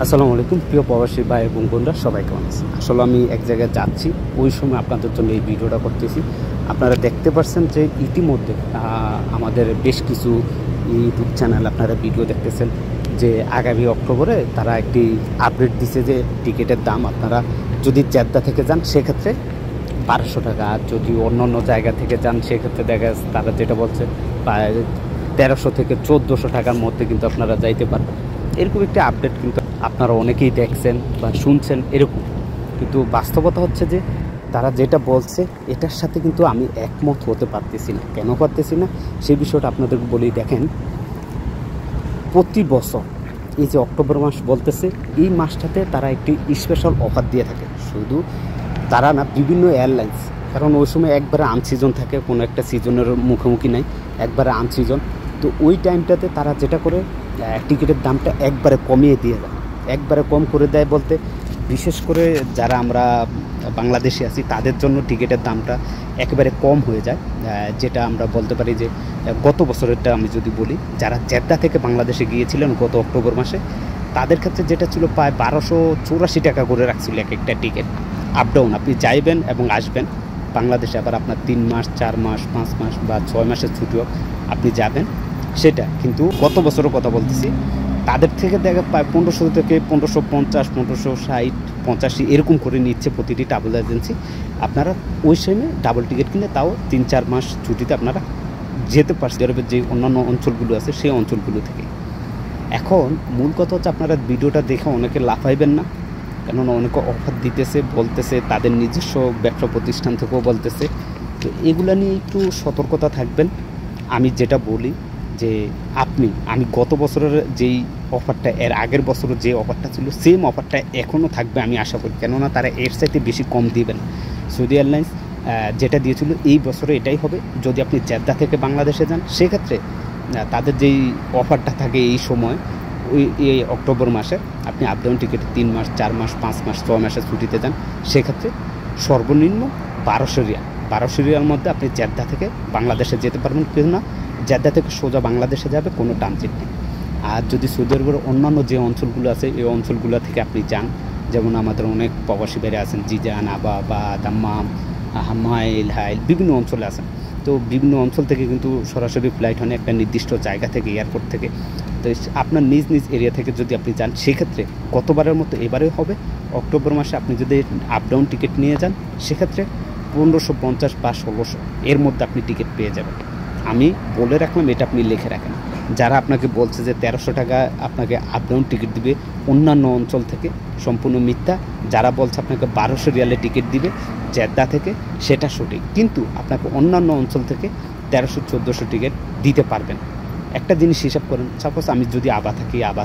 আসসালামু আলাইকুম প্রিয় প্রবাসী ভাই এবং বোনরা, সবাই কেমন আছেন? আসলে আমি এক জায়গায় যাচ্ছি, ওই সময় আপনাদের জন্য এই ভিডিওটা করতেছি। আপনারা দেখতে পাচ্ছেন যে ইতিমধ্যে আমাদের বেশ কিছু ইউটিউব চ্যানেল আপনারা ভিডিও দেখতেছেন যে আগামী অক্টোবরে তারা একটি আপডেট দিছে যে টিকিটের দাম আপনারা যদি জেদ্দা থেকে যান সেক্ষেত্রে 1200 টাকা, আর যদি অন্য অন্য জায়গা থেকে যান সেক্ষেত্রে দেখা যাচ্ছে তারা যেটা বলছে প্রায় 1300 থেকে 1400 টাকার মধ্যে কিন্তু আপনারা যাইতে পারবেন। এরকম একটি আপডেট কিন্তু আপনারা অনেকেই দেখছেন বা শুনছেন এরকম, কিন্তু বাস্তবতা হচ্ছে যে তারা যেটা বলছে এটার সাথে কিন্তু আমি একমত হতে পারতেছি না। কেন পারতেছি না সেই বিষয়টা আপনাদেরকে বলি। দেখেন, প্রতি বছর এই যে অক্টোবর মাস বলতেছে, এই মাসটাতে তারা একটি স্পেশাল অফার দিয়ে থাকে। শুধু তারা না, বিভিন্ন এয়ারলাইন্স, কারণ ওই সময় একবারে আনসিজন থাকে, কোনো একটা সিজনের মুখোমুখি নাই, একবারে আনসিজন। তো ওই টাইমটাতে তারা যেটা করে টিকিটের দামটা একবারে কমিয়ে দিয়ে দেয়। একবারে কম করে দেয় বলতে, বিশেষ করে যারা আমরা বাংলাদেশে আছি তাদের জন্য টিকিটের দামটা একেবারে কম হয়ে যায়। যেটা আমরা বলতে পারি যে গত বছরেরটা আমি যদি বলি, যারা জেদ্দা থেকে বাংলাদেশে গিয়েছিলেন গত অক্টোবর মাসে, তাদের ক্ষেত্রে যেটা ছিল প্রায় 1284 টাকা করে রাখছিল এক একটা টিকিট। আপ ডাউন আপনি যাইবেন এবং আসবেন বাংলাদেশে, আবার আপনার 3 মাস 4 মাস 5 মাস বা 6 মাসের ছুটিও আপনি যাবেন। সেটা কিন্তু গত বছরের কথা বলতেছি, তাদের থেকে দেখা প্রায় 1500 থেকে 1550, 1560, 85 এরকম করে নিচ্ছে প্রতিটি ট্রাভেল এজেন্সি। আপনারা ওই সময় ডাবল টিকিট কিনে তাও 3-4 মাস ছুটিতে আপনারা যেতে পারছেন ইউরোপের যে অন্যান্য অঞ্চলগুলো আছে সেই অঞ্চলগুলো থেকে। এখন মূল কথা হচ্ছে, আপনারা ভিডিওটা দেখে অনেকে লাফাইবেন না, কেননা অনেকে অফার দিতেছে, বলতেছে তাদের নিজস্ব ব্যবসা প্রতিষ্ঠান থেকেও বলতেছে। তো এগুলো নিয়ে একটু সতর্কতা থাকবেন। আমি যেটা বলি যে আমি গত বছরের যেই অফারটা, এর আগের বছরের যে অফারটা ছিল, সেম অফারটা এখনও থাকবে আমি আশা করি, কেননা তারা এর চাইতে বেশি কম দিবেন। সৌদি এয়ারলাইন্স যেটা দিয়েছিল এই বছরে এটাই হবে। যদি আপনি জেদ্দা থেকে বাংলাদেশে যান সেক্ষেত্রে তাদের যেই অফারটা থাকে এই সময়, এই অক্টোবর মাসে আপনি আপ ডাউন টিকিটে 3 মাস 4 মাস 5 মাস 6 মাসের ছুটিতে যান, সেক্ষেত্রে সর্বনিম্ন 1200 রিয়াল। 1200 রিয়াল মধ্যে আপনি জেদ্দা থেকে বাংলাদেশে যেতে পারবেন। কেউ না, জেদ্দা থেকে সোজা বাংলাদেশে যাবে, কোনো ট্রানজিট নেই। আর যদি সৌদি আরবের অন্যান্য যে অঞ্চলগুলো আছে এই অঞ্চলগুলো থেকে আপনি যান, যেমন আমাদের অনেক প্রবাসী বাইরে আছেন, জিজান, আবা বা দাম্মাম, হামাইল, হাইল, বিভিন্ন অঞ্চলে আছেন। তো বিভিন্ন অঞ্চল থেকে কিন্তু সরাসরি ফ্লাইট হয় একটা নির্দিষ্ট জায়গা থেকে, এয়ারপোর্ট থেকে। তো আপনার নিজ নিজ এরিয়া থেকে যদি আপনি যান সেক্ষেত্রে গতবারের মতো এবারেও হবে। অক্টোবর মাসে আপনি যদি আপ ডাউন টিকিট নিয়ে যান সেক্ষেত্রে 1550 বা 1600 এর মধ্যে আপনি টিকিট পেয়ে যাবেন। আমি বলে রাখলাম, এটা আপনি লিখে রাখেন। যারা আপনাকে বলছে যে 1300 টাকা আপনাকে আপ ডাউন টিকিট দিবে অন্যান্য অঞ্চল থেকে, সম্পূর্ণ মিথ্যা। যারা বলছে আপনাকে 1200 রিয়ালে টিকিট দিবে জেদ্দা থেকে, সেটা সঠিক, কিন্তু আপনাকে অন্যান্য অঞ্চল থেকে 1300-1400 টিকিট দিতে পারবেন। একটা জিনিস হিসাব করেন, সাপোজ আমি যদি আবা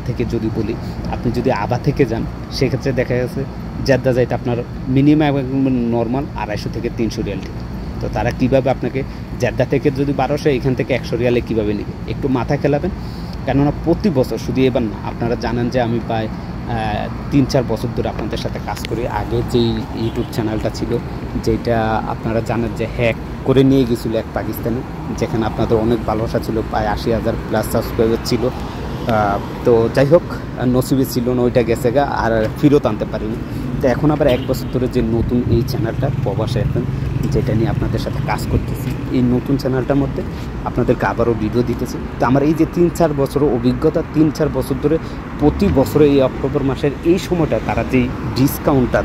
থেকে যদি বলি, আপনি যদি আবা থেকে যান সেক্ষেত্রে দেখা গেছে জেদ্দা যাইতে আপনার মিনিমাম নর্মাল 250 থেকে 300 রিয়াল টিকিট। তো তারা কীভাবে আপনাকে জেদ্দা থেকে যদি 1200, এখান থেকে 100 রিয়ালে কীভাবে নেবে, একটু মাথা খেলাবেন। কেননা প্রতি বছর, শুধু এবার না, আপনারা জানেন যে আমি প্রায় 3-4 বছর ধরে আপনাদের সাথে কাজ করি। আগে যেই ইউটিউব চ্যানেলটা ছিল, যেটা আপনারা জানেন যে হ্যাক করে নিয়ে গেছিলো এক পাকিস্তানি, যেখানে আপনাদের অনেক ভালোবাসা ছিল, প্রায় 80,000 প্লাস সাবস্ক্রাইবার ছিল। তো যাই হোক, নসিবে ছিল না, ওইটা গেছে গা, আর ফেরত আনতে পারিনি। তো এখন আবার 1 বছর ধরে যে নতুন এই চ্যানেলটা প্রবাসে এখন, যেটা নিয়ে আপনাদের সাথে কাজ করতেছি, এই নতুন চ্যানেলটার মধ্যে আপনাদেরকে আবারও ভিডিও দিতেছি। তো আমার এই যে 3-4 বছরের অভিজ্ঞতা, 3-4 বছর ধরে প্রতি বছরে এই অক্টোবর মাসের এই সময়টা তারা যেই ডিসকাউন্টটা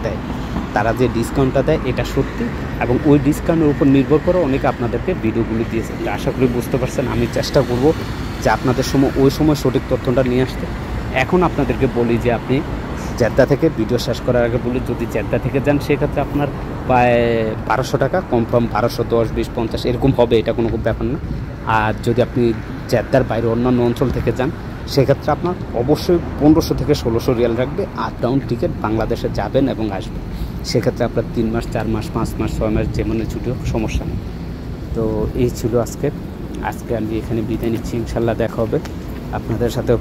দেয়, এটা সত্যি, এবং ওই ডিসকাউন্টের উপর নির্ভর করে অনেকে আপনাদেরকে ভিডিওগুলি দিয়েছে। আশা করি বুঝতে পারছেন। আমি চেষ্টা করব যে আপনাদের ওই সময় সঠিক তথ্যটা নিয়ে আসতে। এখন আপনাদেরকে বলি যে আপনি জেদ্দা থেকে, ভিডিও শেষ করার আগে বলি, যদি জেদ্দা থেকে যান সেক্ষেত্রে আপনার প্রায় 1200 টাকা কনফার্ম, 1200, 10, 20, 50 এরকম হবে, এটা কোনো ব্যাপার না। আর যদি আপনি জেদ্দার বাইরে অন্যান্য অঞ্চল থেকে যান সেক্ষেত্রে আপনার অবশ্যই 1500 থেকে 1600 রিয়াল রাখবে আপ ডাউন টিকিট, বাংলাদেশে যাবেন এবং আসবেন। সেক্ষেত্রে আপনার 3 মাস 4 মাস 5 মাস 6 মাস যেমন ছুটি হোক, সমস্যা নেই। তো এই ছিল আজকে আমি এখানে বিদায় নিচ্ছি। ইনশাল্লাহ দেখা হবে আপনাদের সাথে।